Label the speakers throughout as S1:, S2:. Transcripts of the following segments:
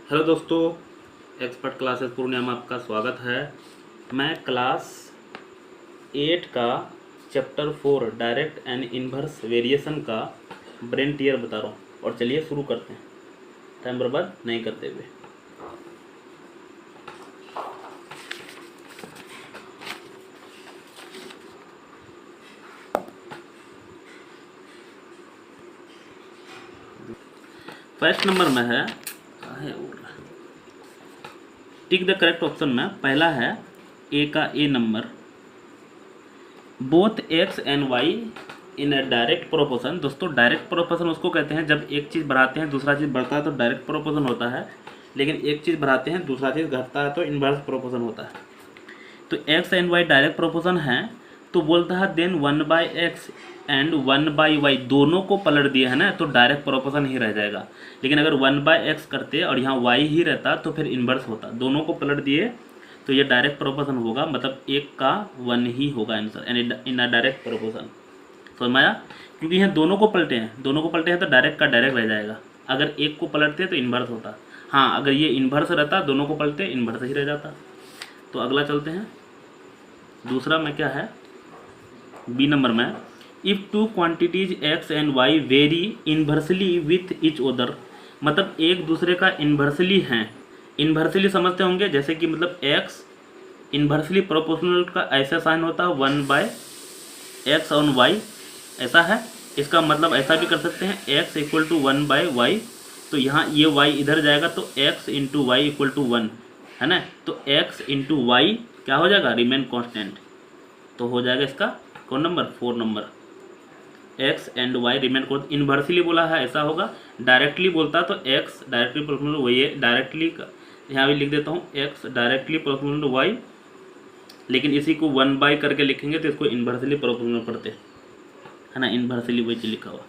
S1: Hello दोस्तों, expert classes Purnia में आपका स्वागत है। मैं क्लास 8 का chapter 4 direct and inverse variation का ब्रेन टीयर बता रहा हूँ। और चलिए शुरू करते हैं, टाइम बर्बाद नहीं करते हुए। फर्स्ट नंबर में है टिक द करेक्ट ऑप्शन में पहला है ए का ए नंबर। Both x and y in a direct proportion. दोस्तों डायरेक्ट प्रोपोर्शन उसको कहते हैं जब एक चीज़ बढ़ाते हैं दूसरा चीज़ बढ़ता है तो डायरेक्ट प्रोपोर्शन होता है, लेकिन एक चीज़ बढ़ाते हैं दूसरा चीज़ घटता है तो इन्वर्स प्रोपोर्शन होता है। तो X and Y direct proportion है तो बोलता है देन 1/x एंड 1/y दोनों को पलट दिए है ना तो डायरेक्ट प्रोपोर्शन ही रह जाएगा। लेकिन अगर 1/x करते और यहाँ y ही रहता तो फिर इन्वर्स होता। दोनों को पलट दिए तो ये डायरेक्ट प्रोपोर्शन होगा, मतलब एक का 1 ही होगा answer in a direct proportion. समझ में आया? क्योंकि यहाँ दोनों को पलटे हैं तो डायरेक्ट का डायरेक्ट रह जाएगा। अगर एक को पलटते तो इन्वर्स होता। हाँ, अगर ये इन्वर्स रहता दोनों को पलटे इन्वर्स ही रह जाता। तो अगला चलते हैं। दूसरा में क्या है, बी नंबर में if two quantities X and Y vary inversely with each other. मतलब एक दूसरे का इन्वर्सली हैं। इन्वर्सली समझते होंगे जैसे कि मतलब एक्स इन्वर्सली प्रोपोर्शनल का ऐसा साइन होता है 1/x ऑन वाई, ऐसा है। इसका मतलब ऐसा भी कर सकते हैं x इक्वल टू 1/y। तो यहाँ ये y इधर जाएगा तो x into Y equal to 1 है ना। तो x इंटू वाई क्या हो जाएगा, रिमेन कांस्टेंट। तो हो जाएगा इसका कौन number, 4 number. x and y remain constant. Inversely बोला है ऐसा होगा, डायरेक्टली बोलता तो x डायरेक्टली प्रोपोर्शनल वही है, डायरेक्टली यहाँ भी लिख देता हूँ x directly proportional to y। लेकिन इसी को 1/y करके लिखेंगे तो इसको इन्वर्सली प्रोपोर्शनल पढ़ते है ना, इन्वर्सली वही चीज लिखा हुआ।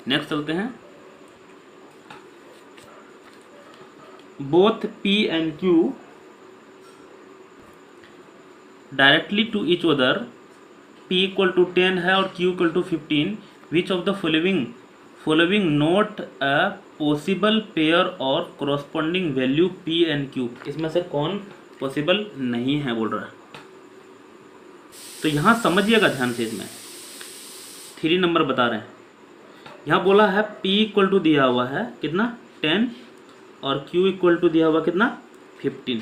S1: नेक्स्ट चलते हैं। Both p and q directly to each other, p equal to 10 है और q equal to 15। Which of the following not a possible pair और corresponding value p and q। इसमें से कौन पॉसिबल नहीं है बोल रहा है। तो यहाँ समझिएगा ध्यान से, इसमें 3 नंबर बता रहे हैं। यहाँ बोला है p इक्वल टू दिया हुआ है कितना 10 और q इक्वल टू दिया हुआ कितना 15।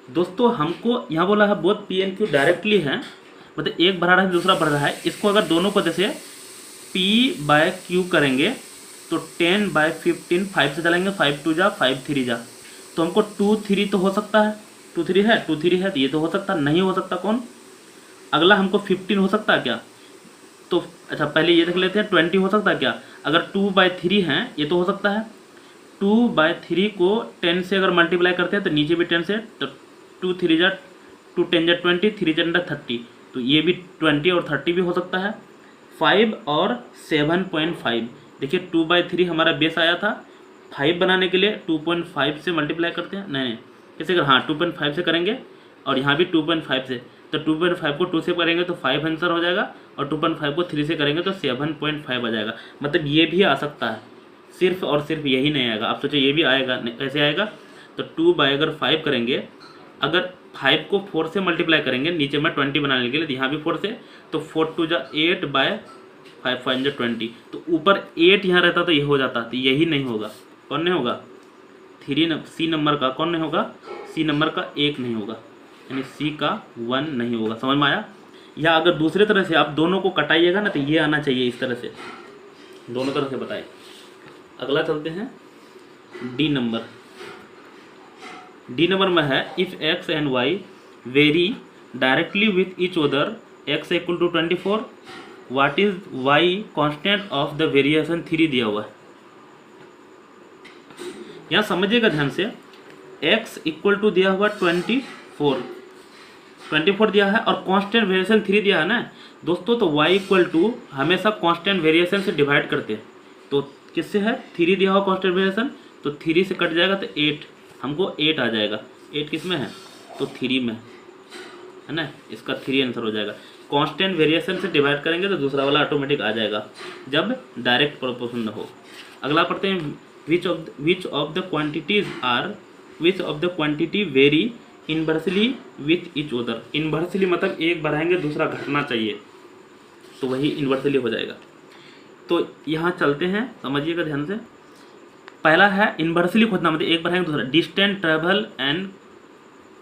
S1: दोस्तों हमको यहाँ बोला है both p and q directly है, मतलब एक बढ़ा रहा है दूसरा बढ़ रहा है। इसको अगर दोनों को जैसे p/q करेंगे तो 10/15 5 से चलेंगे, 5 2 जा 5 3 जा। तो हमको 2 3 तो हो सकता है, 2 3 है तो ये तो हो सकता नहीं हो सकता कौन। अगला हमको 15 हो सकता है क्या, तो अच्छा पहले ये देख लेते हैं 20 हो सकता है क्या। अगर 2/3 हैं ये तो हो सकता है। 2/3 को 10 से अगर मल्टीप्लाई करते हैं तो नीचे भी 10 से, तो 2 3 जा 2 10 जा 20 3 जा 30। तो ये भी 20 और 30 भी हो सकता है। 5 और 7.5 देखिए 2/3 हमारा बेस आया था। 5 बनाने के लिए 2.5 से मल्टीप्लाई करते हैं, नहीं कैसे कर, हाँ 2.5 से करेंगे और यहाँ भी 2.5 से। तो 2.5 को 2 से करेंगे तो 5 आंसर हो जाएगा और 2.5 को 3 से करेंगे तो 7.5 आ जाएगा। मतलब ये भी आ सकता है, सिर्फ और सिर्फ यही नहीं आएगा। आप सोचो ये भी आएगा, कैसे आएगा। तो 2/5 करेंगे, अगर 5 को 4 से मल्टीप्लाई करेंगे नीचे में 20 बनाने के लिए, यहाँ भी 4 से, तो 4 2 जा 8/5 5 जा 20। तो ऊपर 8 यहाँ रहता तो ये हो जाता, तो यही नहीं होगा। कौन नहीं होगा, सी नंबर का कौन नहीं होगा, सी नंबर का 1 नहीं होगा, यानी सी का 1 नहीं होगा। समझ में आया? या अगर दूसरे तरह से आप दोनों को कटाइएगा ना तो ये आना चाहिए, इस तरह से दोनों तरह से बताए। अगला चलते हैं डी नंबर। डी नंबर में है if X and Y vary directly with each other, X equal to 24, what is Y constant of the variation 3 दिया हुआ है। यहाँ समझिएगा ध्यान से, x इक्वल टू दिया हुआ 24 दिया है और कांस्टेंट वेरिएशन 3 दिया है ना दोस्तों। तो y इक्वल टू हमेशा कांस्टेंट वेरिएशन से डिवाइड करते हैं। तो किससे है, 3 दिया हुआ कांस्टेंट वेरिएशन, तो 3 से कट जाएगा तो 8, हमको 8 आ जाएगा। 8 किस में है, तो 3 में है ना, इसका 3 आंसर हो जाएगा। कांस्टेंट वेरिएशन से डिवाइड करेंगे तो दूसरा वाला ऑटोमेटिक आ जाएगा जब डायरेक्ट प्रोपोर्शन हो। अगला पढ़ते हैं विच of the quantity very inversely with each other. Inversely मतलब एक बढ़ाएंगे दूसरा घटना चाहिए, तो वही इनवर्सली हो जाएगा। तो यहाँ चलते हैं, समझिएगा ध्यान से। पहला है इनवर्सली खोजना, मतलब एक बढ़ाएंगे दूसरा। डिस्टेंस ट्रेवल एंड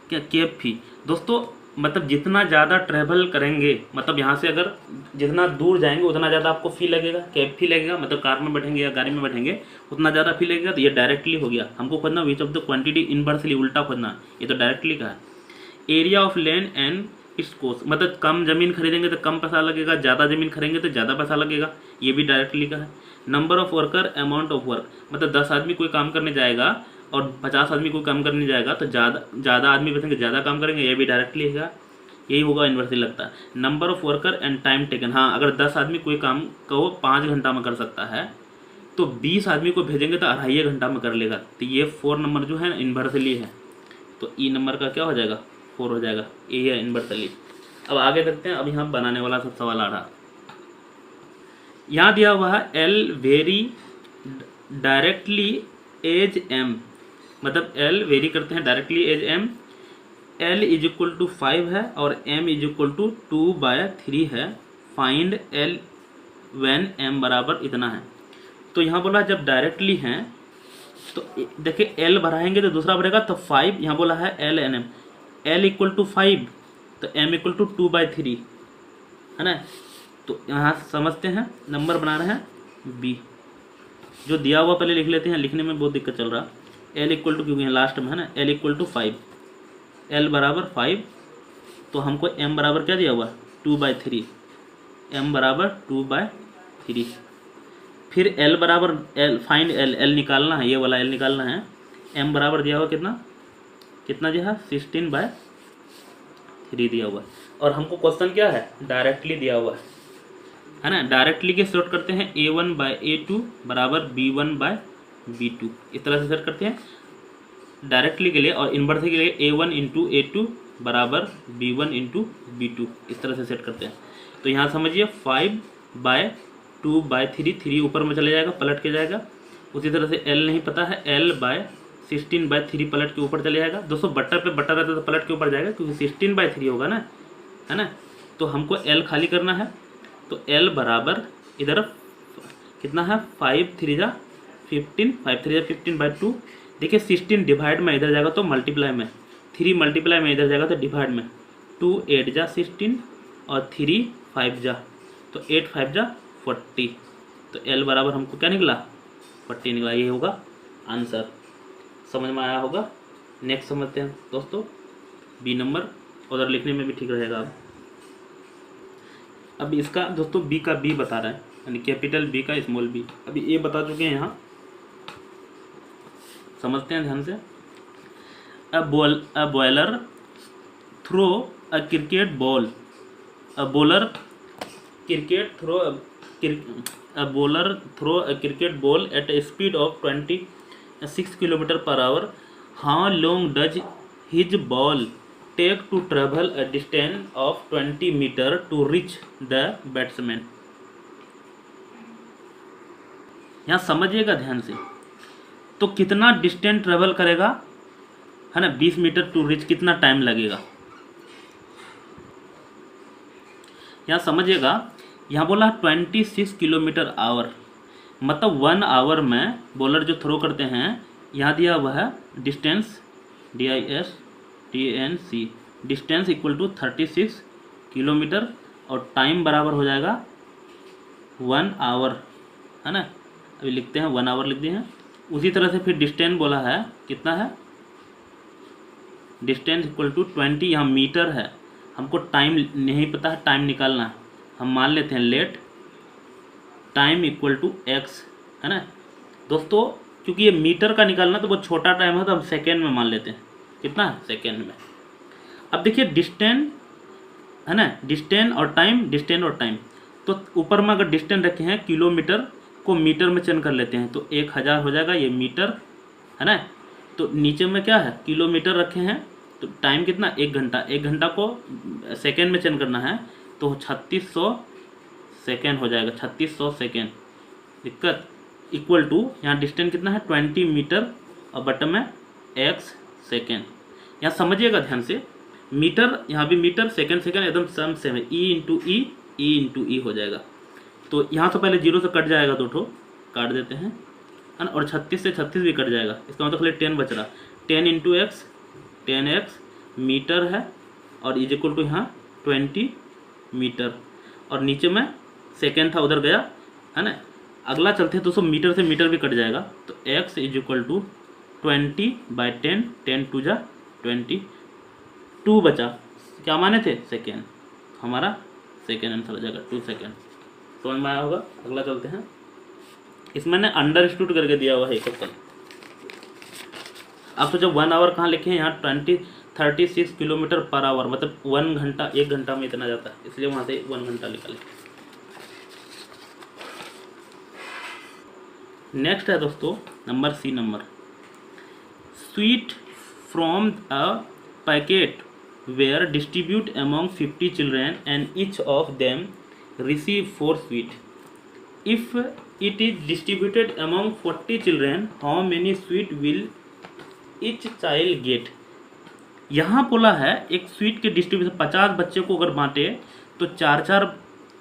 S1: क्या केप फी। दोस्तों मतलब जितना ज़्यादा ट्रैवल करेंगे, मतलब यहाँ से अगर जितना दूर जाएंगे उतना ज़्यादा आपको फी लगेगा, कैब फी लगेगा, मतलब कार में बैठेंगे या गाड़ी में बैठेंगे उतना ज़्यादा फी लगेगा। तो ये डायरेक्टली हो गया। हमको खोजना विच ऑफ द क्वांटिटी इनवर्सली, उल्टा खोजना, ये तो डायरेक्टली का है। Area of land and it's cost, मतलब कम ज़मीन खरीदेंगे तो कम पैसा लगेगा, ज़्यादा ज़मीन खरीदेंगे तो ज़्यादा पैसा लगेगा, ये भी डायरेक्टली का है। Number of worker, amount of work, मतलब 10 आदमी कोई काम करने जाएगा और 50 आदमी कोई काम करने जाएगा तो ज़्यादा आदमी बैठेंगे ज़्यादा काम करेंगे, ये भी डायरेक्टली है, यही होगा इन्वर्सली लगता है। Number of worker and time taken, हाँ अगर 10 आदमी कोई काम को 5 घंटा में कर सकता है तो 20 आदमी को भेजेंगे तो 2.5 घंटा में कर लेगा। तो ये 4 नंबर जो है इन्वर्सली है, तो ई नंबर का क्या हो जाएगा 4 हो जाएगा, ये है इन्वर्सली। अब आगे देखते हैं, अब यहाँ बनाने वाला सब सवाल आ रहा। यहाँ दिया हुआ है L vary directly as M, मतलब एल वेरी करते हैं directly as M. L is equal to 5 है और एम इज इक्वल टू 2/3 है। फाइंड एल व्हेन एम बराबर इतना है। तो यहाँ बोला जब डायरेक्टली हैं तो देखिए एल बढ़ाएंगे तो दूसरा बढ़ेगा, तो 5 यहाँ बोला है L N M. L equal to 5 तो एम इक्वल टू 2/3 है ना। तो यहाँ समझते हैं, नंबर बना रहे हैं बी, जो दिया हुआ पहले लिख लेते हैं, लिखने में बहुत दिक्कत चल रहा। एल इक्वल टू, क्योंकि यहाँ लास्ट में है ना, एल इक्वल टू 5, एल बराबर 5, तो हमको एम बराबर क्या दिया हुआ 2/3, एम बराबर 2/3। फिर एल बराबर एल, फाइंड एल, एल निकालना है, ये वाला एल निकालना है। एम बराबर दिया हुआ कितना दिया है 16/3 दिया हुआ है। और हमको क्वेश्चन क्या है डायरेक्टली दिया हुआ है ना। डायरेक्टली के सेट करते हैं A1/A2 बराबर B1/B2, इस तरह से सेट करते हैं डायरेक्टली के लिए। और इन्वर्सली के लिए A1 इंटू A2 बराबर B1 इंटू B2, इस तरह से सेट करते हैं। तो यहाँ समझिए 5/2/3, 3 ऊपर में चले जाएगा, पलट के जाएगा। उसी तरह से L नहीं पता है, L/16/3 पलट के ऊपर चले जाएगा। दोस्तों बट्टर पे बट्टर रहता है तो पलट के ऊपर जाएगा, क्योंकि 16/3 होगा ना, है ना। तो हमको L खाली करना है, तो L बराबर इधर कितना है 5×3 = 15, 5×3 = 15/2। देखिए 16 डिवाइड में इधर जाएगा तो मल्टीप्लाई में, 3 मल्टीप्लाई में इधर जाएगा तो डिवाइड में। 2 8 जा 16 और 3 5 जा, तो 8 5 जा 40। तो L बराबर हमको क्या निकला 40 निकला, ये होगा आंसर। समझ में आया होगा। नेक्स्ट समझते हैं दोस्तों बी नंबर, उधर लिखने में भी ठीक रहेगा। अब इसका दोस्तों बी का बी बता रहा है, यानी कैपिटल बी का स्मॉल बी। अभी ए बता चुके हैं यहाँ, समझते हैं ध्यान से। A bowler throw a cricket ball, a bowler throw a cricket ball at a speed of 26 km/h। How long does his ball take to travel a distance of 20 metre to reach the batsman. यहाँ समझिएगा ध्यान से, तो कितना distance travel करेगा है ना, 20 metre to reach, कितना टाइम लगेगा। यहाँ समझिएगा, यहाँ बोला 26 km/h, मतलब 1 आवर में बॉलर जो थ्रो करते हैं, यहाँ दिया हुआ है distance DISTANC, distance equal to 36 kilometre और टाइम बराबर हो जाएगा 1 आवर, है ना। अभी लिखते हैं 1 आवर लिख दिए हैं। उसी तरह से फिर डिस्टेंस बोला है, कितना है डिस्टेंस इक्वल टू 20, यहाँ मीटर है, हमको टाइम नहीं पता है, टाइम निकालना है। हम मान लेते हैं let time equal to x, है ना दोस्तों। क्योंकि ये मीटर का निकालना तो बहुत छोटा टाइम है, तो हम सेकेंड में मान लेते हैं, कितना है सेकेंड में। अब देखिए डिस्टेंस है ना, डिस्टेंस और टाइम, तो ऊपर में अगर डिस्टेंस रखे हैं किलोमीटर को मीटर में चेंज कर लेते हैं, तो 1000 हो जाएगा, ये मीटर है ना। तो नीचे में क्या है किलोमीटर रखे हैं, तो टाइम कितना 1 घंटा, 1 घंटा को सेकेंड में चेंज करना है तो 3600 सेकेंड हो जाएगा, 3600 सेकेंड। दिक्कत इक्वल टू, यहाँ डिस्टेंस कितना है 20 मीटर और बटन में x सेकेंड। यहाँ समझिएगा ध्यान से, मीटर यहाँ भी मीटर, सेकेंड सेकेंड एकदम सम सेम है, ई इंटू ई हो जाएगा। तो यहाँ से पहले 0 से कट जाएगा, 2 ठो काट देते हैं है ना, और 36 से 36 भी कट जाएगा, इसका मतलब खाली 10 बच रहा। 10 इंटू एक्स, 10x मीटर है और इज इक्वल टू यहाँ 20 मीटर, और नीचे में सेकेंड था उधर गया है ना। अगला चलते हैं दोस्तों, मीटर से मीटर भी कट जाएगा, तो x इज इक्वल टू 20/10, 10 टू जा 20, 2 बचा, क्या माने थे सेकेंड, हमारा सेकेंड आंसर आ जाएगा 2 सेकेंड। समझ में आया होगा। अगला चलते हैं, इसमें ने अंडरस्टूड करके दिया हुआ है क्वेश्चन। आप सोचो 1 आवर कहाँ लिखे हैं, यहाँ 36 किलोमीटर पर आवर, मतलब 1 घंटा, 1 घंटा में इतना जाता है, इसलिए वहाँ से 1 घंटा निकाले। नेक्स्ट है दोस्तों number C number, sweet from a packet were distribute among 50 children and each of them receive 4 sweet. If it is distributed among 40 children, how many sweet will each child get. यहाँ बोला है एक sweet के distribution, 50 बच्चे को अगर बांटे तो 4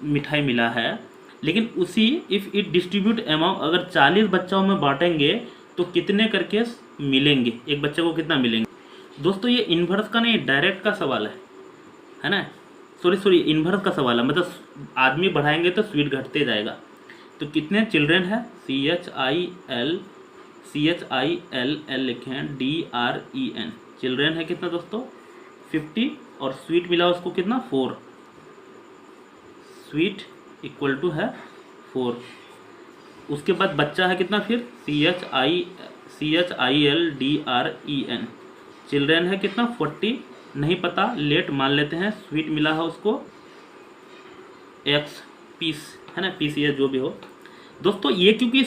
S1: मिठाई मिला है, लेकिन उसी इफ़ इट डिस्ट्रीब्यूट अमाउंट, अगर 40 बच्चों में बांटेंगे तो कितने करके मिलेंगे, एक बच्चे को कितना मिलेंगे। दोस्तों ये इन्वर्स का नहीं, डायरेक्ट का सवाल है ना, सॉरी इन्वर्स का सवाल है, मतलब आदमी बढ़ाएंगे तो स्वीट घटते जाएगा। तो कितने चिल्ड्रेन है, CHILL लिखे हैं DREN, चिल्ड्रेन है कितना दोस्तों 50, और स्वीट मिला उसको कितना 4, स्वीट इक्वल टू है 4। उसके बाद बच्चा है कितना फिर CHILDREN, चिल्ड्रेन है कितना 40, नहीं पता, लेट मान लेते हैं, स्वीट मिला है उसको X पीस है ना, पीस ये जो भी हो। दोस्तों ये क्योंकि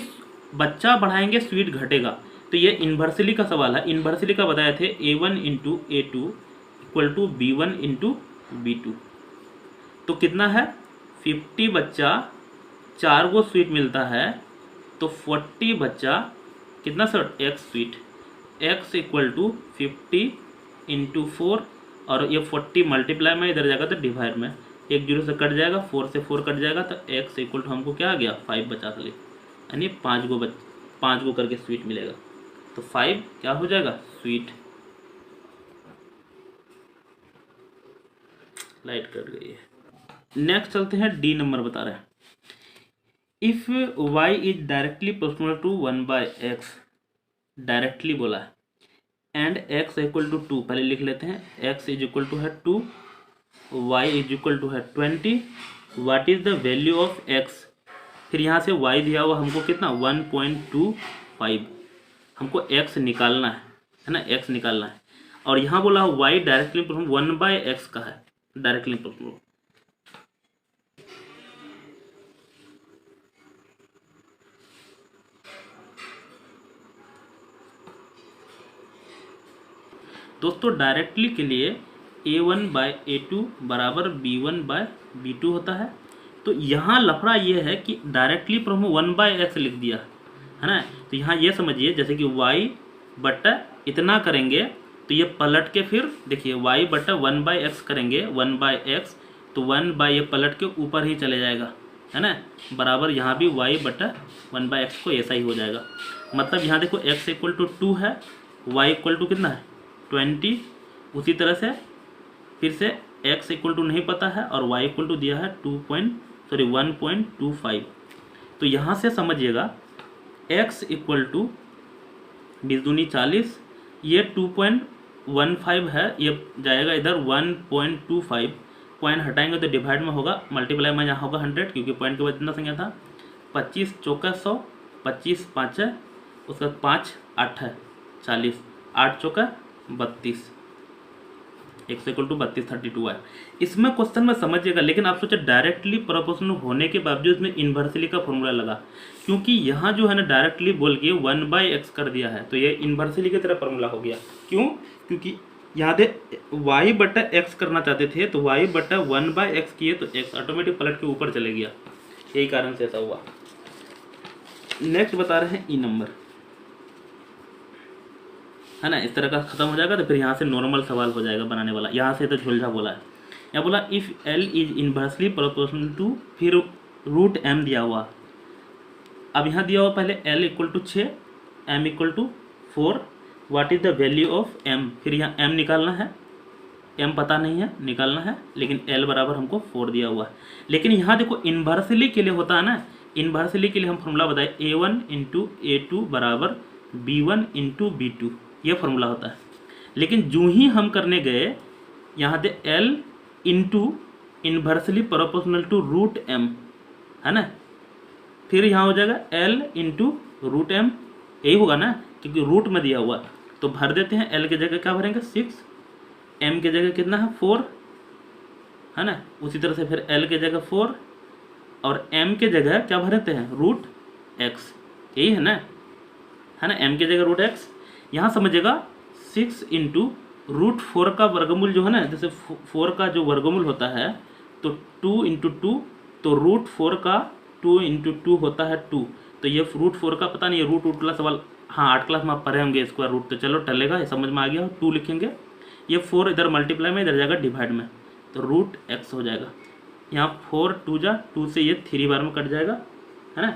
S1: बच्चा बढ़ाएंगे स्वीट घटेगा, तो ये इन्वर्सली का सवाल है। इन्वर्सली का बताए थे A1 into A2 equal to B1 into B2। तो कितना है 50 बच्चा 4 गो स्वीट मिलता है, तो 40 बच्चा कितना sir X sweet, X equal to 50 into 4, और ये 40 मल्टीप्लाई में इधर जाएगा तो डिवाइड में, 1 0 से कट जाएगा, 4 से 4 कट जाएगा, तो X इक्वल टू हमको क्या आ गया 5 बचा खाली, यानी 5 गो करके स्वीट मिलेगा, तो 5 क्या हो जाएगा स्वीट। लाइट कट गई है। नेक्स्ट चलते हैं, डी नंबर बता रहे हैं, if y is directly proportional to 1/x, directly बोला है, एंड x इक्वल टू 2, पहले लिख लेते हैं, x इज इक्वल टू है 2, y इज इक्वल टू है 20, what is the value of x। फिर यहाँ से y दिया हुआ हमको कितना 1.25, हमको x निकालना है ना, x निकालना है, और यहाँ बोला y डायरेक्टली प्रोपोर्शनल 1/x का है, डायरेक्टली प्रोपोर्शनल। दोस्तों डायरेक्टली के लिए A1/A2 बराबर B1/B2 होता है। तो यहाँ लफड़ा ये है कि डायरेक्टली पर हम 1/x लिख दिया है ना, तो यहाँ ये समझिए जैसे कि y बटा इतना करेंगे, तो ये पलट के फिर देखिए y बटा 1/x करेंगे, 1/x, तो 1 ये पलट के ऊपर ही चले जाएगा है ना, बराबर यहाँ भी y बटा 1/x को ऐसा ही हो जाएगा। मतलब यहाँ देखो x इक्वल टू 2 है, y इक्वल टू कितना है 20, उसी तरह से फिर से x इक्वल टू नहीं पता है और y इक्वल टू दिया है 1.25। तो यहाँ से समझिएगा x इक्वल टू 20 दूनी 40, ये 2.15 है, ये जाएगा इधर 1.25, पॉइंट हटाएंगे तो डिवाइड में होगा, मल्टीप्लाई में यहाँ होगा 100, क्योंकि पॉइंट के बाद इतना संख्या था, 25 चौका 100, 25 5 है, उसका 5 8 है 40, 8 चौका 32, x इक्वल टू 32 32 है। इसमें क्वेश्चन में समझिएगा, लेकिन आप सोचे डायरेक्टली प्रोपोर्शनल होने के बावजूद इसमें इन्वर्सली का फॉर्मूला लगा, क्योंकि यहाँ जो है ना डायरेक्टली बोल के 1/x कर दिया है, तो ये इन्वर्सली की तरह फॉर्मूला हो गया। क्यों? क्योंकि यहाँ दे y बटा x करना चाहते थे, तो y बटा 1/x किए तो x ऑटोमेटिक पलट के ऊपर चले गया, यही कारण से ऐसा हुआ। नेक्स्ट बता रहे हैं ई नंबर, है ना। इस तरह का खत्म हो जाएगा तो फिर यहाँ से नॉर्मल सवाल हो जाएगा बनाने वाला। यहाँ से तो झुलझा बोला है, यहाँ बोला if L is inversely proportional to, फिर रूट एम दिया हुआ। अब यहाँ दिया हुआ पहले L equal to 6, M equal to 4, what is the value of M, फिर यहाँ एम निकालना है, एम पता नहीं है निकालना है, लेकिन एल बराबर हमको 4 दिया हुआ है। लेकिन यहाँ देखो इन्वर्सली के लिए होता है ना, इन्वर्सली के लिए हम फॉर्मूला बताए A1 इंटू A2 बराबर B1 इंटू B2, ये फॉर्मूला होता है। लेकिन जो ही हम करने गए यहाँ दे L into inversely proportional to root M, है ना, फिर यहाँ हो जाएगा L इंटू रूट एम, यही होगा ना क्योंकि रूट में दिया हुआ। तो भर देते हैं, L की जगह क्या भरेंगे 6, M की जगह कितना है 4, है ना। उसी तरह से फिर L की जगह 4 और M की जगह क्या भरते हैं रूट x, यही है ना, M की जगह रूट x। यहाँ समझिएगा 6 इंटू रूट 4 का वर्गमूल जो है ना, जैसे 4 का जो वर्गमूल होता है तो 2 इंटू 2, तो रूट 4 का 2 इंटू 2 होता है 2। तो ये रूट 4 का पता नहीं है, रूट वाला सवाल हाँ 8 क्लास में आप पढ़े होंगे स्क्वायर रूट, तो चलो टलेगा, ये समझ में आ गया। 2 लिखेंगे, ये 4 इधर मल्टीप्लाई में, इधर जाएगा डिवाइड में, तो रूट x हो जाएगा। यहाँ 4 2 जा 2 से ये 3 बार में कट जाएगा, है ना।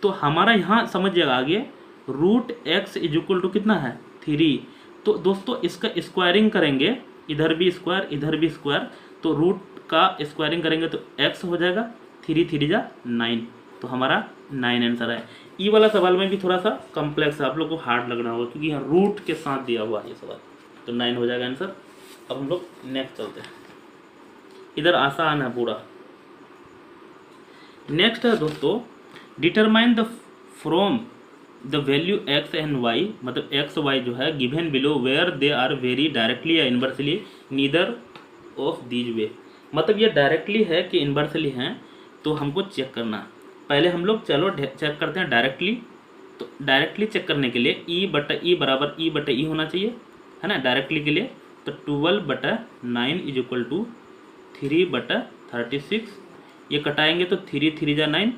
S1: तो हमारा यहाँ समझिएगा आगे root x is equal to कितना है 3। तो दोस्तों इसका स्क्वायरिंग करेंगे, इधर भी स्क्वायर इधर भी स्क्वायर, तो रूट का स्क्वायरिंग करेंगे तो x हो जाएगा 3 3 जा 9, तो हमारा 9 आंसर है। ई वाला सवाल में भी थोड़ा सा कॉम्प्लेक्स है, आप लोग को हार्ड लगना होगा क्योंकि यहाँ रूट के साथ दिया हुआ है ये सवाल, तो 9 हो जाएगा आंसर। अब हम लोग नेक्स्ट चलते हैं, इधर आसान है पूरा। नेक्स्ट है दोस्तों determine the from the value x and y, मतलब x y जो है given below where they are very directly या inversely neither of these way, मतलब ये डायरेक्टली है कि इन्वर्सली हैं, तो हमको चेक करना। पहले हम लोग चलो चेक करते हैं डायरेक्टली। तो डायरेक्टली चेक करने के लिए ई बटा ई बराबर ई बटा ई होना चाहिए, है ना, डायरेक्टली के लिए। तो 12 बटा 9 इज इक्वल टू 3 बटा 36, ये कटाएंगे तो 3 3 जा 9,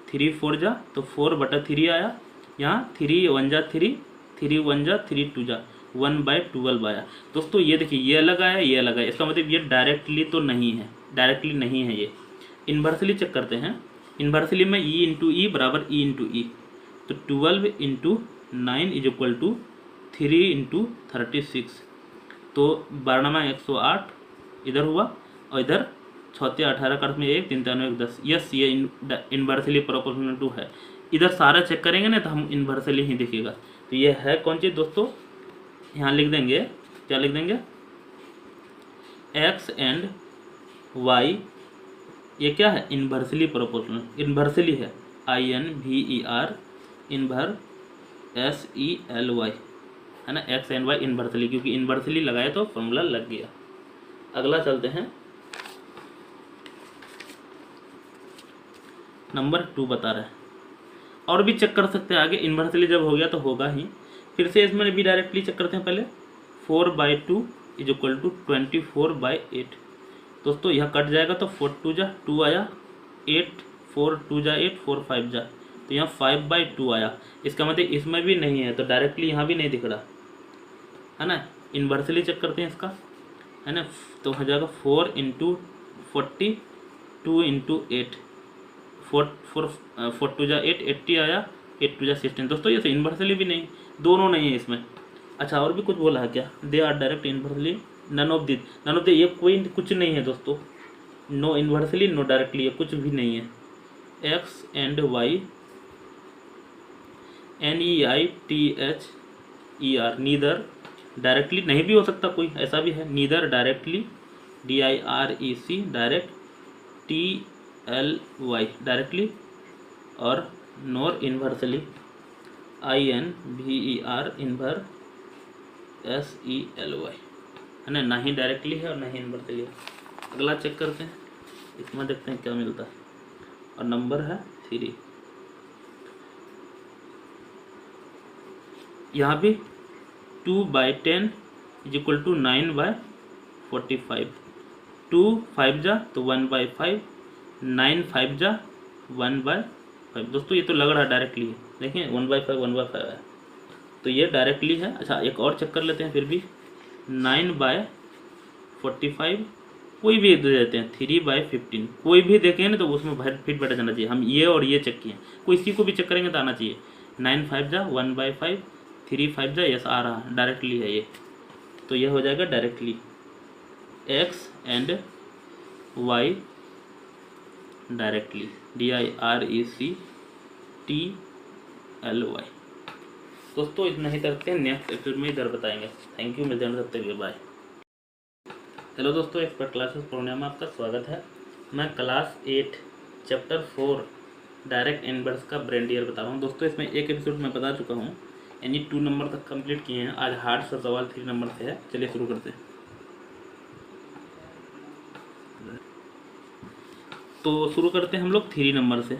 S1: 3 4 जा तो 4 बटा 3 आया, यहाँ 3 1 जा 3, 3 1 जा 3 2 जा 1/12 आया। दोस्तों ये देखिए ये अलग आया ये अलग आया, इसका मतलब ये डायरेक्टली तो नहीं है, डायरेक्टली नहीं है ये। इन्वर्सली चेक करते हैं, इन्वर्सली में ई इंटू ई बराबर ई इंटू ई, तो 12 into 9 is equal to 3 into 36, तो 12 108 इधर हुआ, और इधर 6 18 का अर्थ में 1 3 3 1 10, यस ये इन्वर्सली प्रोपोर्शनल टू है। इधर सारा चेक करेंगे ना तो हम इन्वर्सली ही दिखेगा। तो ये है कौन चीज़ दोस्तों, यहाँ लिख देंगे, क्या लिख देंगे, x एंड y, ये क्या है इन्वर्सली प्रोपोर्शनल, इन्वर्सली है INVER इन्वर्स SELY, है ना, x एंड y इन्वर्सली, क्योंकि इन्वर्सली लगाए तो फॉर्मूला लग गया। अगला चलते हैं, नंबर 2 बता रहा है, और भी चेक कर सकते हैं आगे, इन्वर्सली जब हो गया तो होगा ही। फिर से इसमें भी डायरेक्टली चेक करते हैं पहले, 4/2 इज इक्वल टू 24/8। दोस्तों यह कट जाएगा तो 4 2 जा 2 आया, 8 4 2 जा 8 4 5 जा, तो यहाँ 5/2 आया। इसका मतलब इसमें भी नहीं है, तो डायरेक्टली यहाँ भी नहीं दिख रहा, है ना। इन्वर्सली चेक करते हैं इसका, है ना, तो हो जाएगा 4 इंटू 40 2 इंटू 8, 4 2 जा 8 80 आया, 8 2 जा 16। दोस्तों ये तो इन्वर्सली भी नहीं, दोनों नहीं है इसमें। अच्छा और भी कुछ बोला है क्या, they are direct inversely, none of the ये कोई कुछ नहीं है दोस्तों, नो इन्वर्सली नो डायरेक्टली, ये कुछ भी नहीं है। X and y NEITHER neither, directly नहीं भी हो सकता कोई, ऐसा भी है, neither directly DIREC direct TLY directly, और nor inversely INVER inverse SELY, है ना, ना ही डायरेक्टली है और ना ही इन्वर्सली है। अगला चेक करते हैं, इसमें देखते हैं क्या मिलता है, और नंबर है 3। यहाँ भी 2/10 इज इक्वल टू 9/45, 2 5 जा तो 1/5, 9 5 जा 1/5। दोस्तों ये तो लग रहा है डायरेक्टली है, देखिए 1/5 1/5 है, तो ये डायरेक्टली है। अच्छा एक और चेक कर लेते हैं फिर भी, 9/45 कोई भी दे देते हैं, 3/15 कोई भी देखें ना तो उसमें फिट बैठा जाना चाहिए। हम ये और ये चेक किए, कोई इसी को भी चेक करेंगे तो आना चाहिए। 9/5 जा 1/5, 3/5 जा, यस आ रहा है, डायरेक्टली है ये, तो यह हो जाएगा directly X and Y directly, DIRECTLY। दोस्तों इतना ही करते हैं, नेक्स्ट एपिसोड में इधर बताएंगे। थैंक यू, मिलते हैं सबसे भी, बाय। हेलो दोस्तों, एक्सपर्ट क्लासेस प्रोग्राम में आपका स्वागत है। मैं क्लास 8 चैप्टर 4 डायरेक्ट इनवर्स का ब्रेन डियर बता रहा हूँ। दोस्तों इसमें एक एपिसोड में बता चुका हूँ, यानी 2 नंबर तक कंप्लीट किए हैं। आज हार्ड सा सवाल 3 नंबर से है। चलिए शुरू करते हैं। तो शुरू करते हैं हम लोग 3 नंबर से।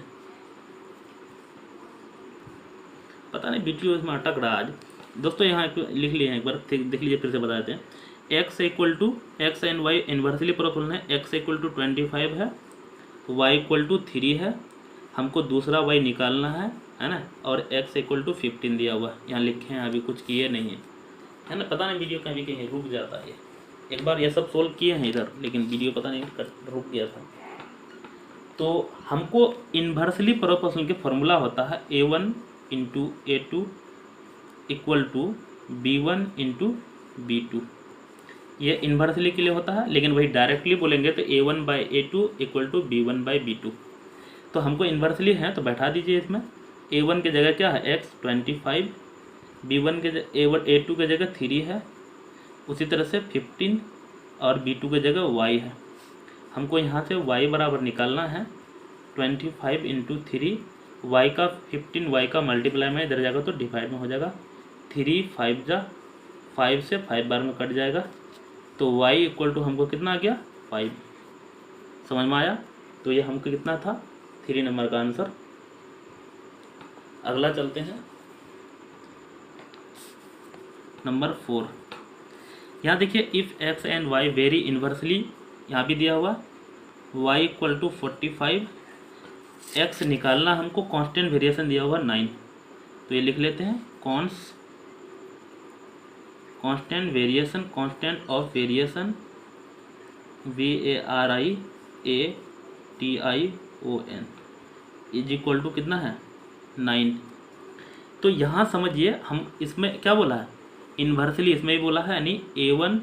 S1: पता नहीं वीडियो इसमें अटक रहा आज। दोस्तों यहाँ लिख लिए हैं, एक बार देख लीजिए, फिर से बता देते हैं। x and y inversely proportional है। x = 25 है, y = 3 है, हमको दूसरा y निकालना है ना, और x = 15 दिया हुआ है। यहाँ लिखे हैं, अभी कुछ किए नहीं है ना। पता नहीं वीडियो कहीं कहीं रुक जाता है। एक बार ये सब सोल्व किए हैं इधर, लेकिन वीडियो पता नहीं रुक गया था। तो हमको इन्वर्सली प्रोपोर्शनल के फॉर्मूला होता है A1 × A2 = B1 × B2। ये इन्वर्सली के लिए होता है, लेकिन वही डायरेक्टली बोलेंगे तो A1/A2 = B1/B2। तो हमको इन्वर्सली है तो बैठा दीजिए इसमें। A1 की जगह क्या है, x 25, B1 के A2 की जगह 3 है, उसी तरह से 15, और B2 की जगह y है। हमको यहाँ से y बराबर निकालना है 25 × 3, y का 15, y का मल्टीप्लाई में इधर जाएगा तो डिवाइड में हो जाएगा। 3 5 जा 5 से 5 बार में कट जाएगा, तो y = हमको कितना आ गया 5। समझ में आया? तो ये हमको कितना था 3 नंबर का आंसर। अगला चलते हैं नंबर 4। यहाँ देखिए, if x and y very inversely, यहाँ भी दिया हुआ y = 45, x निकालना हमको, कांस्टेंट वेरिएशन दिया हुआ 9। तो ये लिख लेते हैं, constant variation, constant of variation VARIATION = कितना है 9। तो यहाँ समझिए, हम इसमें क्या बोला है, इन्वर्सली इसमें ही बोला है, यानी A1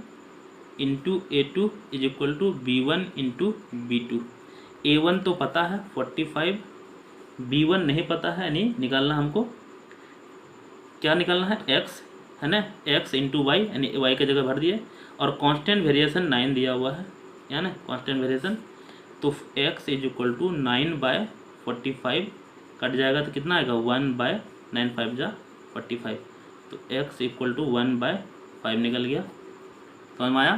S1: × A2 = B1 × B2। A1 तो पता है 45, B1 नहीं पता है, यानी निकालना हमको क्या निकालना है, x है ना, x × y, यानी y की जगह भर दिए, और कांस्टेंट वेरिएशन 9 दिया हुआ है, या ना कांस्टेंट वेरिएशन। तो x = 9/45 कट जाएगा तो कितना आएगा 1/9, 5 जा 45, तो x = 1/5 निकल गया। समझ में आया?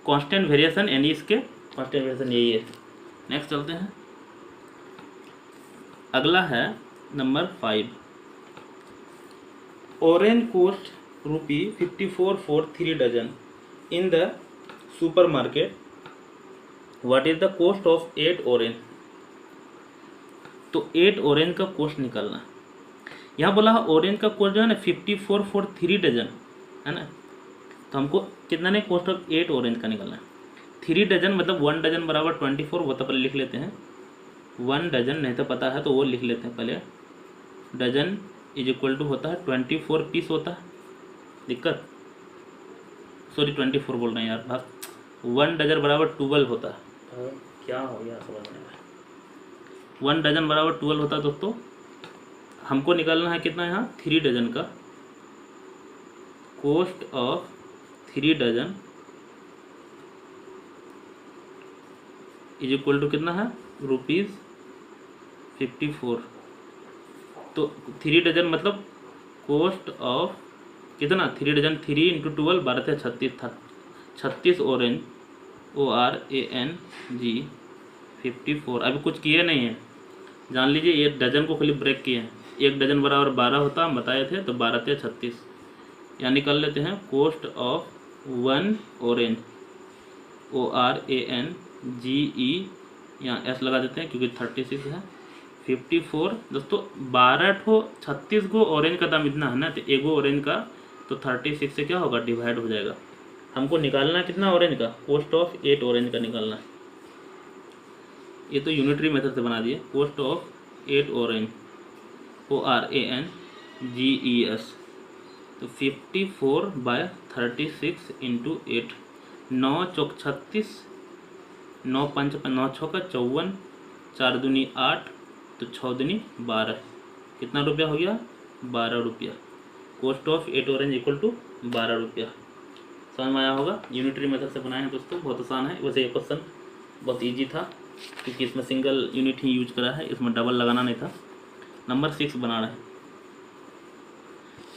S1: कांस्टेंट वेरिएशन यानी इसके कांस्टेंट वेरिएशन यही है। नेक्स्ट चलते हैं। अगला है number 5। Orange cost ₹54 for 3 dozen in the supermarket. What is the cost of 8 orange? तो 8 ऑरेंज का कॉस्ट निकालना। यहाँ बोला है ऑरेंज का कॉस्ट जो है ना 54 for 3 डजन है ना, तो हमको कितना ने कॉस्ट ऑफ 8 ऑरेंज का निकालना है। 3 डजन मतलब 1 डजन बराबर 24, वो तो पहले लिख लेते हैं। 1 डजन नहीं तो पता है तो वो लिख लेते हैं पहले। डजन = होता है 24 पीस होता है, दिक्कत, सॉरी 24 बोल रहे हैं यार भाग। 1 डजन बराबर 12 होता है, क्या हो गया समझ में। 1 डजन बराबर 12 होता है दोस्तों। हमको निकालना है कितना, यहाँ 3 डजन का कॉस्ट ऑफ 3 डजन = कितना है ₹54। तो 3 डजन मतलब कॉस्ट ऑफ कितना, 3 डजन, 3 × 12 12 से 36 था, 36 ऑरेंज ORANG 54। अभी कुछ किए नहीं है, जान लीजिए, ये डजन को खाली ब्रेक किए हैं। 1 डजन बराबर 12 होता, हम बताए थे, तो 12 से 36। यहाँ निकाल लेते हैं कॉस्ट ऑफ 1 ऑरेंज ORANGE, यहाँ S लगा देते हैं क्योंकि 36 है, 54 दोस्तों 12 ठो 36 गो ऑरेंज का दाम इतना है ना, तो एगो ऑरेंज का तो 36 से क्या होगा डिवाइड हो जाएगा। हमको निकालना है कितना ऑरेंज का, कॉस्ट ऑफ 8 ऑरेंज का निकालना है। ये तो यूनिटरी मेथड से बना दिए, कॉस्ट ऑफ 8 ऑरेंज ORANGES, तो 54/36 इंटू 8, 9 चौक 36, 9 पंच 9 छः का 54, 4 दूनी 8, तो 6 दूनी 12, कितना रुपया हो गया 12 रुपया। Cost of 8 orange equal to 12 रुपया। समझ में आया होगा, यूनिटरी मेथड से बनाए हैं दोस्तों, बहुत आसान है। वैसे ये क्वेश्चन बहुत इजी था क्योंकि इसमें सिंगल यूनिट ही यूज करा है, इसमें डबल लगाना नहीं था। नंबर 6 बना रहे हैं,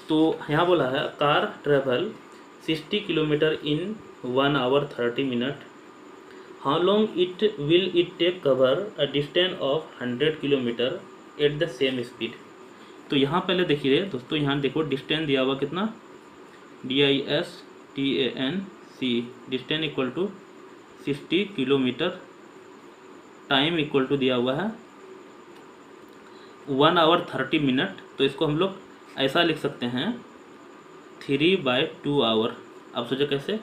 S1: तो यहाँ बोला है car travel 60 kilometre in 1 hour 30 minutes, how long it will it take cover a distance of 100 kilometre at the same speed. तो यहाँ पहले देखिए दोस्तों, यहाँ देखो डिस्टेंस दिया हुआ कितना, DISTANC, distance equal to 60 kilometre, time equal to दिया हुआ है 1 hour 30 minutes, तो इसको हम लोग ऐसा लिख सकते हैं 3/2 hour। अब सोचो कैसे,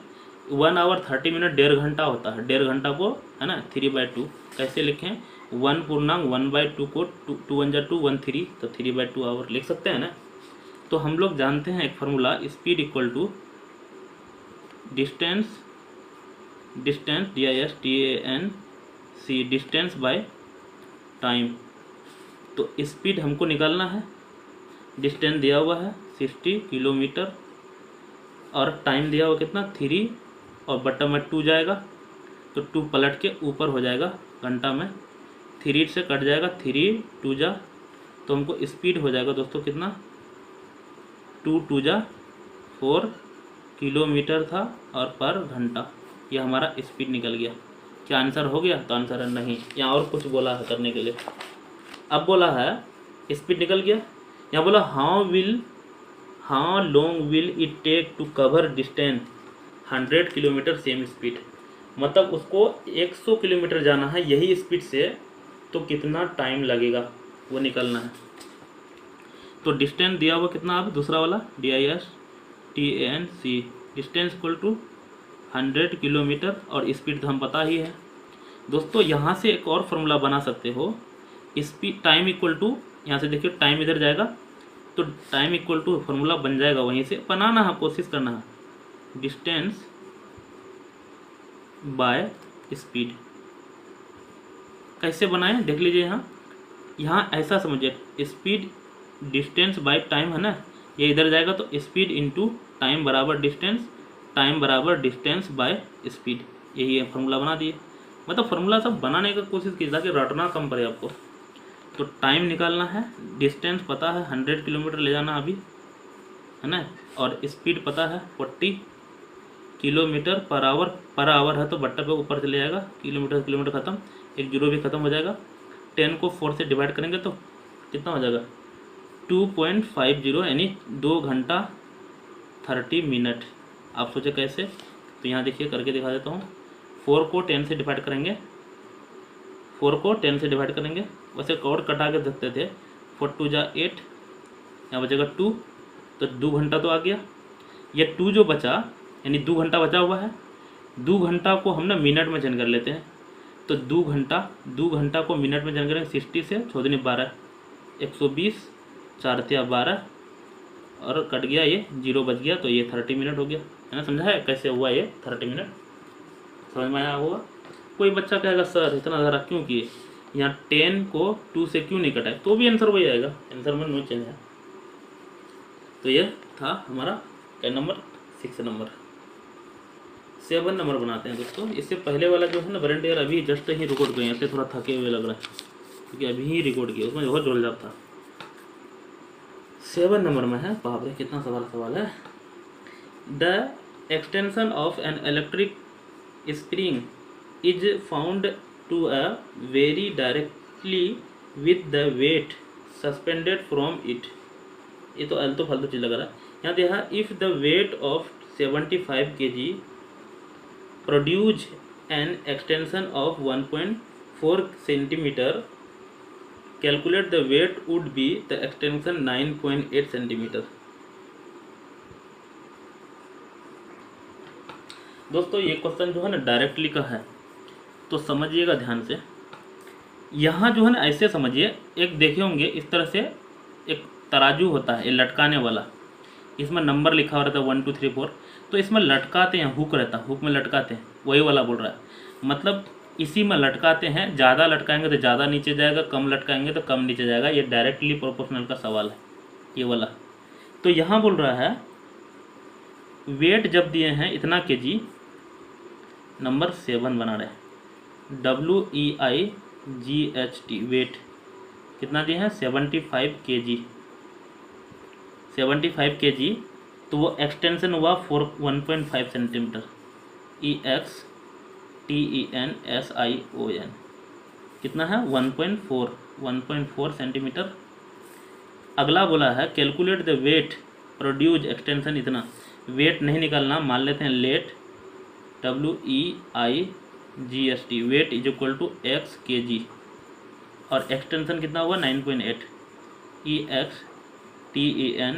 S1: 1 hour 30 minutes 1.5 घंटा होता है, 1.5 घंटा को है ना 3/2 कैसे लिखें, 1 पूर्णांक 1/2 को 2 1 2 1 3, तो 3/2 आवर लिख सकते हैं ना। तो हम लोग जानते हैं एक formula, speed equal to distance DISTANC distance by time. तो स्पीड हमको निकालना है, डिस्टेंस दिया हुआ है 60 किलोमीटर और टाइम दिया हुआ कितना 3 और बट्टा में 2 जाएगा, तो 2 पलट के ऊपर हो जाएगा घंटा में, 3 से कट जाएगा, 3 2 जा, तो हमको स्पीड हो जाएगा दोस्तों कितना 2 2 जा 4 किलोमीटर था और पर घंटा। यह हमारा स्पीड निकल गया। क्या आंसर हो गया, तो आंसर है नहीं, यहाँ और कुछ बोला है करने के लिए। अब बोला है स्पीड निकल गया, यहाँ बोला how long will it take to cover distance 100 kilometre same speed, मतलब उसको 100 किलोमीटर जाना है यही स्पीड से, तो कितना टाइम लगेगा वो निकलना है। तो डिस्टेंस दिया हुआ कितना, अब दूसरा वाला DISTANC distance equal to 100 kilometre और स्पीड तो हम पता ही है दोस्तों। यहाँ से एक और फॉर्मूला बना सकते हो, स्पीड टाइम इक्वल टू, यहाँ से देखिए टाइम इधर जाएगा, तो टाइम इक्वल टू फॉर्मूला बन जाएगा, वहीं से बनाना है, कोशिश करना है, डिस्टेंस बाय स्पीड। कैसे बनाएं देख लीजिए, यहाँ ऐसा समझिए, स्पीड डिस्टेंस बाय टाइम है ना, ये इधर जाएगा, तो स्पीड इंटू टाइम बराबर डिस्टेंस, टाइम बराबर डिस्टेंस बाय स्पीड, यही है फॉर्मूला बना दिए। मतलब फॉर्मूला सब बनाने का कोशिश की ताकि रटना कम पड़े आपको। तो टाइम निकालना है, डिस्टेंस पता है 100 किलोमीटर ले जाना अभी है ना, और स्पीड पता है 40 किलोमीटर पर आवर है, तो बट्टा पे ऊपर चले जाएगा, किलोमीटर खत्म, एक जीरो भी खत्म हो जाएगा। 10 को 4 से डिवाइड करेंगे तो कितना हो जाएगा 2.50, यानी 2 घंटा 30 मिनट। आप सोचे कैसे, तो यहाँ देखिए करके दिखा देता हूँ। 4 को 10 से डिवाइड करेंगे, 4 को 10 से डिवाइड करेंगे, वैसे और कटा के देखते थे, 4 2 जा 8, यहाँ बचेगा 2, तो 2 घंटा तो आ गया। ये 2 जो बचा, यानी 2 घंटा बचा हुआ है, 2 घंटा को हम ना मिनट में चेंज कर लेते हैं, तो 2 घंटा को मिनट में चेंज करेंगे, 60 से 6 दूनी 12, 120, 4 तिया 12 और कट गया, ये 0 बच गया, तो ये 30 मिनट हो गया, है ना। समझा है कैसे हुआ ये 30 मिनट, समझ में आया होगा। कोई बच्चा कहेगा सर इतना ज़्यादा क्यों किए, यहाँ 10 को 2 से क्यों नहीं कटाए, तो भी आंसर वही आएगा, आंसर में नो चेंज है। तो ये था हमारा क्या नंबर 6 नंबर। 7 नंबर बनाते हैं दोस्तों। इससे पहले वाला जो है ना वारंट ईयर अभी जस्ट ही रिकॉर्ड किए, इसलिए थोड़ा थके हुए लग रहा है क्योंकि अभी ही रिकॉर्ड किया, उसमें बहुत जोड़ जाता था। 7 नंबर में है, बाप रे कितना सवाल है। The extension of an electric spring is found to a vary directly with the weight suspended from it. ये तो आलतू फालतू चीज़ लग रहा है। यहाँ देखा, if the weight of 75 kg produce an extension of 1.4 centimetre calculate the weight would be the extension 9.8 centimetre. दोस्तों ये क्वेश्चन जो है ना डायरेक्टली का है, तो समझिएगा ध्यान से। यहाँ जो है ना ऐसे समझिए, एक देखे होंगे इस तरह से एक तराजू होता है, ये लटकाने वाला, इसमें नंबर लिखा हुआ रहता है 1 2 3 4, तो इसमें लटकाते हैं, हुक रहता है, हुक में लटकाते हैं, वही वाला बोल रहा है। मतलब इसी में लटकाते हैं, ज़्यादा लटकाएंगे तो ज़्यादा नीचे जाएगा, कम लटकाएंगे तो कम नीचे जाएगा। ये डायरेक्टली प्रोपोर्शनल का सवाल है ये वाला। तो यहाँ बोल रहा है वेट जब दिए हैं इतना केजी, नंबर 7 बना रहे हैं, WEIGHT वेट कितना दिए हैं 75 kg, 75 kg। तो वो एक्सटेंशन हुआ 1.5 सेंटीमीटर, EXTENSION कितना है 1.4 सेंटीमीटर। अगला बोला है calculate the weight produce extension इतना, वेट नहीं निकालना, मान लेते हैं let WEIGHT weight is equal to x kg, और एक्सटेंशन कितना हुआ 9.8, EXTENSION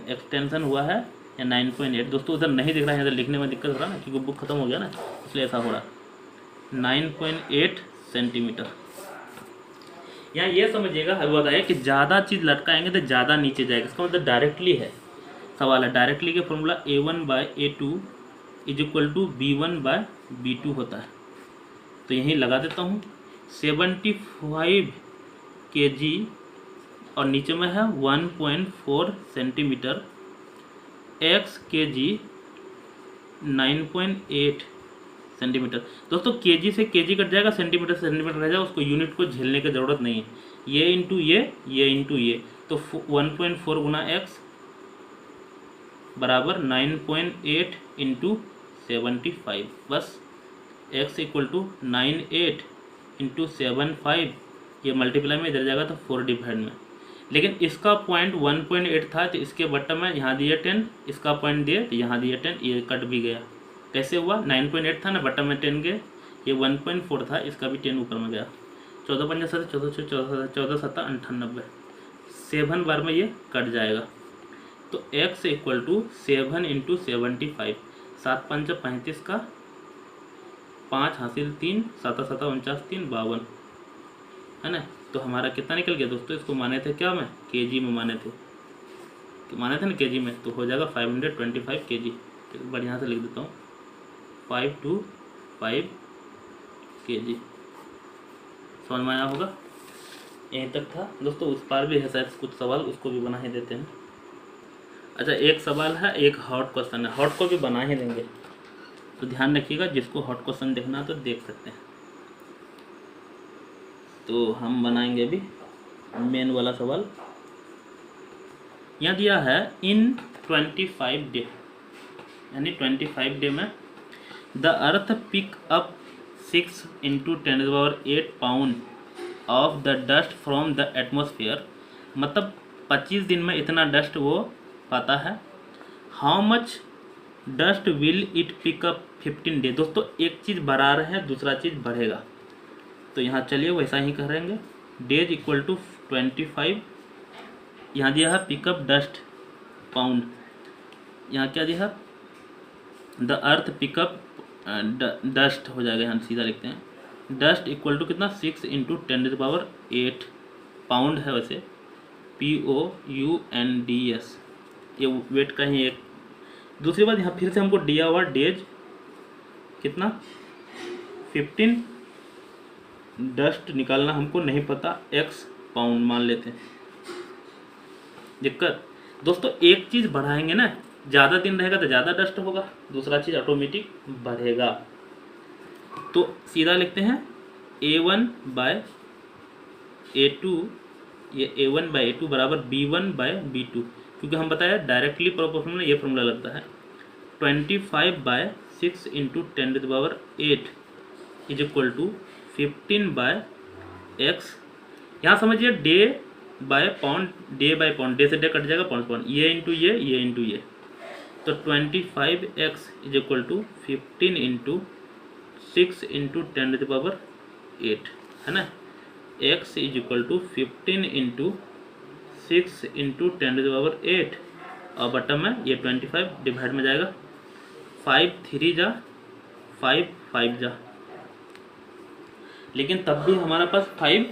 S1: एक्सटेंशन हुआ है या 9.8। दोस्तों उधर नहीं दिख रहा है, इधर लिखने में दिक्कत हो रहा है ना, क्योंकि बुक खत्म हो गया ना, इसलिए ऐसा हो रहा है। 9.8 सेंटीमीटर। यहाँ ये समझिएगा, बताइए कि ज़्यादा चीज़ लटकाएंगे तो ज़्यादा नीचे जाएगा, इसका मतलब डायरेक्टली है सवाल है। डायरेक्टली के formula A1/A2 is equal to B1/B2 होता है। तो यहीं लगा देता हूँ 75 kg और नीचे में है 1.4 सेंटीमीटर, x kg 9.8 सेंटीमीटर। दोस्तों केजी से केजी कट जाएगा, सेंटीमीटर से सेंटीमीटर रह जाएगा, उसको यूनिट को झेलने की ज़रूरत नहीं है। ये इंटू ये, तो 1.4 गुना x बराबर 9.8 इंटू 75, बस x इक्वल टू 98 इंटू 75, ये मल्टीप्लाई में इधर जाएगा तो 4 डिवाइड में। लेकिन इसका पॉइंट 1.8 था तो इसके बटन में यहाँ दिए 10, इसका पॉइंट दिए तो यहाँ दिए 10, ये कट भी गया। कैसे हुआ, 9.8 था ना, बटन में 10 गए, ये 1.4 था, इसका भी 10 ऊपर में गया। 14 5 7 14 14 7 98, 7 बार में ये कट जाएगा। तो x इक्वल टू 7 इंटू 75, 7 5 35 का 5 हासिल 3, 7 7 49 3 52 है ना। तो हमारा कितना निकल गया दोस्तों, इसको माने थे क्या में केजी में माने थे, ना केजी में, तो हो जाएगा 525 kg। बढ़िया से लिख देता हूँ 525 kg। समझ में आया होगा, यहीं तक था दोस्तों। उस पार भी है शायद कुछ सवाल, उसको भी बना ही देते हैं। अच्छा एक सवाल है, एक हॉट क्वेश्चन है, हॉट को भी बना ही देंगे, तो ध्यान रखिएगा, जिसको हॉट क्वेश्चन देखना है तो देख सकते हैं। तो हम बनाएंगे अभी मेन वाला सवाल। यहाँ दिया है इन 25 डे, यानी 25 डे में the earth pick up 6 into 10⁸ pound of the dust from the atmosphere. मतलब 25 दिन में इतना डस्ट वो पाता है। How much dust will it pick up 15 day. दोस्तों एक चीज़ बढ़ा रहे हैं, दूसरा चीज़ बढ़ेगा, तो यहाँ चलिए वैसा ही करेंगे। डेज इक्वल टू 25, यहाँ दिया है पिकअप डस्ट पाउंड, यहाँ क्या दिया है द अर्थ पिकअप डस्ट हो जाएगा, यहाँ सीधा लिखते हैं। डस्ट इक्वल टू कितना 6 इंटू 10⁸ पाउंड है वैसे, POUNDS, ये वेट का ही एक। दूसरी बात यहाँ फिर से हमको दिया हुआ डेज कितना 15, डस्ट निकालना हमको नहीं पता, x पाउंड मान लेते हैं। दिक्कत दोस्तों एक चीज़ बढ़ाएंगे ना, ज़्यादा दिन रहेगा तो ज़्यादा डस्ट होगा, दूसरा चीज़ ऑटोमेटिक बढ़ेगा। तो सीधा लिखते हैं A1/A2, ये A1/A2 बराबर B1/B2, क्योंकि हम बताया डायरेक्टली प्रोपोर्शनल में ये फॉर्मूला लगता है। 25/6 into 10⁸ is equal to 15/x। यहाँ समझिए day by pound, day by pound, day से डे कट जाएगा, पाउंड पाउंड, ये इंटू ये, तो 25x is equal to 15 into 6 into 10⁸ है ना। x is equal to 15 into 6 into 10⁸ और बटन में ये 25 डिवाइड में जाएगा, 5 3 जा 5 5 जा, लेकिन तब भी हमारे पास 5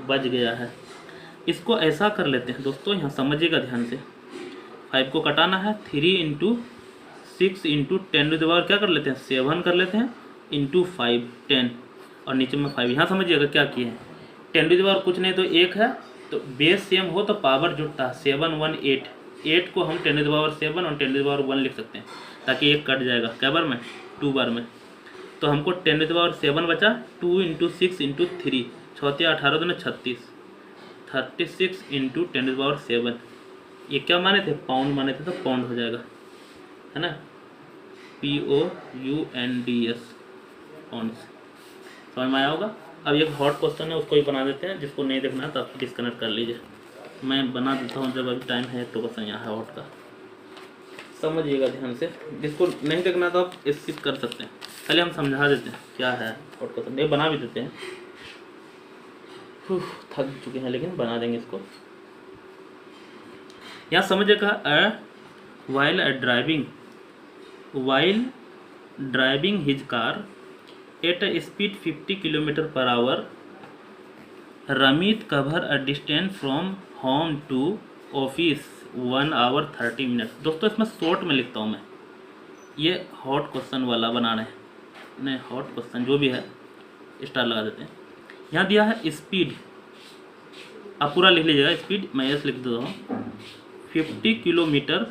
S1: बच गया है। इसको ऐसा कर लेते हैं दोस्तों, यहाँ समझिएगा ध्यान से, 5 को कटाना है, 3 इंटू 6 इंटू 10⁸ क्या कर लेते हैं 7 कर लेते हैं, इंटू 5 10 और नीचे में 5। यहाँ समझिएगा क्या किए हैं, 10⁸ कुछ नहीं तो 1 है, तो बेस सेम हो तो पावर जुड़ता है, 7 1 8, 8 को हम 10⁸ 7 और 10⁸ 1 लिख सकते हैं, ताकि 1 कट जाएगा क्या बार में 2 बार में। तो हमको 10⁸ 7 बचा, 2 इंटू 6 इंटू 3, 6 18 2 36, 36 इंटू 10⁸ 7। ये क्या माने थे, पाउंड माने थे, तो पाउंड हो जाएगा, है ना, POUNDS पाउंड्स। समझ में आया होगा। अब एक हॉट क्वेश्चन है, उसको ही बना देते हैं, जिसको नहीं देखना है तो आप डिस्कनेक्ट कर लीजिए, मैं बना देता हूँ जब अभी टाइम है। एक तो क्वेश्चन यहाँ है हॉट का, समझिएगा ध्यान से, जिसको नहीं देखना तो आप स्किप कर सकते हैं। पहले हम समझा देते हैं क्या है हॉट क्वेश्चन, ये बना भी देते हैं, थक चुके हैं लेकिन बना देंगे इसको। यहाँ समझिएगा, while driving his car at a speed 50 km/h, Ramit cover a distance from home to office 1 hour 30 minutes। दोस्तों इसमें शॉर्ट में लिखता हूँ मैं, ये हॉट क्वेश्चन वाला बनाना है, नहीं हॉट क्वेश्चन जो भी है स्टार लगा देते हैं। यहाँ दिया है स्पीड, आप पूरा लिख लीजिएगा, स्पीड मैं यस लिख देता हूँ 50 km/h।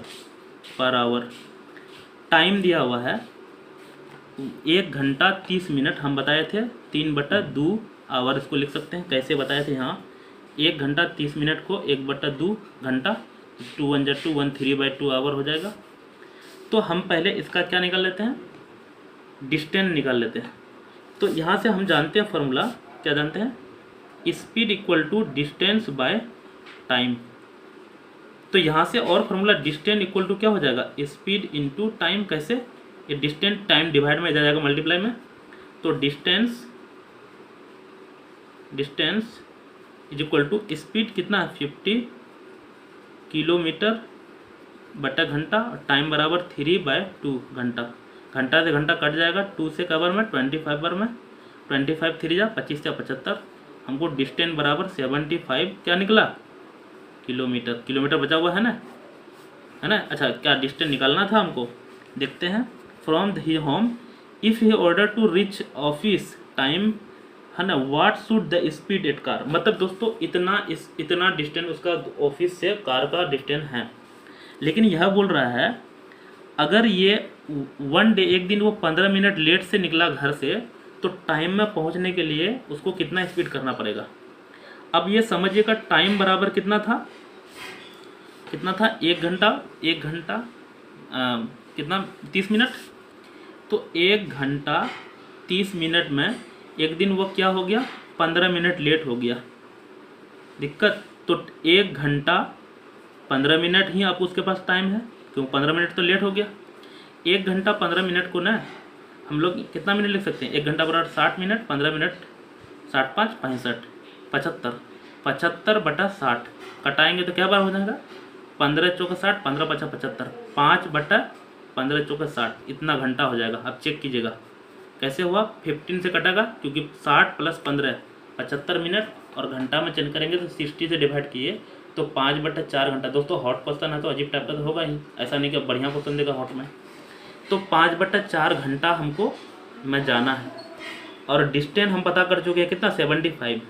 S1: टाइम दिया हुआ है 1 घंटा 30 मिनट, हम बताए थे 3/2 आवर, इसको लिख सकते हैं कैसे बताए थे यहाँ, 1 घंटा 30 मिनट को 1/2 घंटा, 2 1 जा 2 1 3/2 आवर हो जाएगा। तो हम पहले इसका क्या निकाल लेते हैं, डिस्टेंस निकाल लेते हैं। तो यहाँ से हम जानते हैं फॉर्मूला, क्या जानते हैं, speed equal to distance by time. तो यहाँ से और फॉर्मूला डिस्टेंस इक्वल टू क्या हो जाएगा, स्पीड इंटू टाइम। कैसे, ये डिस्टेंस टाइम डिवाइड में जाएगा मल्टीप्लाई में, तो distance is equal to speed कितना है 50 km/घंटा, और टाइम बराबर 3/2 घंटा, घंटा से घंटा कट जाएगा, 2 से कवर में 25 बार में, 25 3 जा 25 या 75, हमको डिस्टेंस बराबर 75 क्या निकला किलोमीटर बचा हुआ है ना, अच्छा क्या डिस्टेंस निकालना था हमको, देखते हैं। From the home if he order to reach office time, है ना, what should the speed at car. मतलब दोस्तों इतना डिस्टेंस उसका ऑफिस से कार का डिस्टेंस है, लेकिन यह बोल रहा है अगर ये एक दिन वो 15 मिनट लेट से निकला घर से, तो टाइम में पहुंचने के लिए उसको कितना स्पीड करना पड़ेगा। अब ये समझिएगा टाइम बराबर कितना था 1 घंटा कितना 30 मिनट, तो 1 घंटा 30 मिनट में एक दिन वो क्या हो गया 15 मिनट लेट हो गया, दिक्कत। तो 1 घंटा 15 मिनट ही आप उसके पास टाइम है, क्यों 15 मिनट तो लेट हो गया। 1 घंटा 15 मिनट को ना हम लोग कितना मिनट लिख सकते हैं, 1 घंटा बराबर 60 मिनट, 15 मिनट 60 5 65 75/60 कटाएंगे तो क्या बार हो जाएगा 15 चौका 60, 15 5 75, 5/15 चौका 60, इतना घंटा हो जाएगा। अब चेक कीजिएगा कैसे हुआ, 15 से कटेगा क्योंकि 60 + 15 75 मिनट, और घंटा में चेंज करेंगे तो 60 से डिवाइड किए तो 5/4 घंटा। दोस्तों हॉट क्वेश्चन है तो अजीब टाइप का तो होगा ही, ऐसा नहीं कि बढ़िया क्वेश्चन देगा हॉट में। तो 5/4 घंटा हमको में जाना है, और डिस्टेंस हम पता कर चुके हैं कितना 75।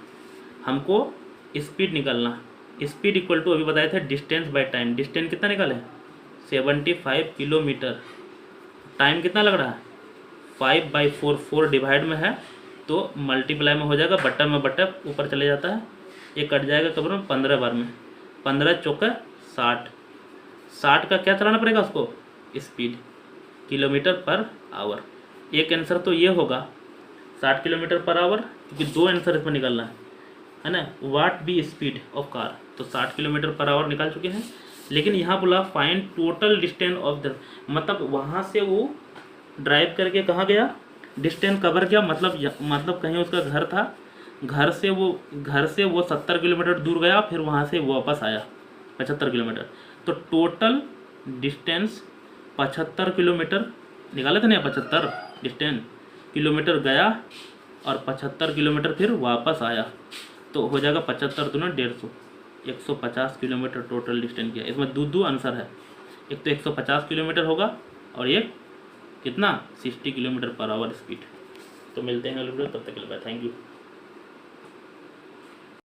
S1: हमको स्पीड निकालना, स्पीड इक्वल टू अभी बताए थे डिस्टेंस बाय टाइम। डिस्टेंस कितना निकाले 75 किलोमीटर, टाइम कितना लग रहा है 5/4, 4 डिवाइड में है तो मल्टीप्लाई में हो जाएगा, बट्टा में बट्टा ऊपर चले जाता है, ये कट जाएगा कबर में 15 बार में, 15 चौका 60, 60 का क्या चलाना पड़ेगा उसको स्पीड km/h। एक आंसर तो ये होगा 60 km/h, क्योंकि 2 आंसर इसमें निकलना है ना। What be speed of car, तो 60 km/h निकाल चुके हैं। लेकिन यहाँ बोला find total distance of the, मतलब वहाँ से वो ड्राइव करके कहाँ गया, डिस्टेंस कवर किया, मतलब कहीं उसका घर था घर से वो 70 किलोमीटर दूर गया, फिर वहाँ से वापस आया 75 किलोमीटर। तो टोटल डिस्टेंस 75 किलोमीटर निकाले थे ना, 75 डिस्टेंस किलोमीटर गया और 75 किलोमीटर फिर वापस आया, तो हो जाएगा 75 दूना 150, 150 किलोमीटर टोटल डिस्टेंस किया। इसमें दो आंसर है, एक तो 150 किलोमीटर होगा और एक कितना 60 किलोमीटर पर आवर स्पीड। तो मिलते हैं अगले वीडियो, तब तक के लिए बाय, थैंक यू।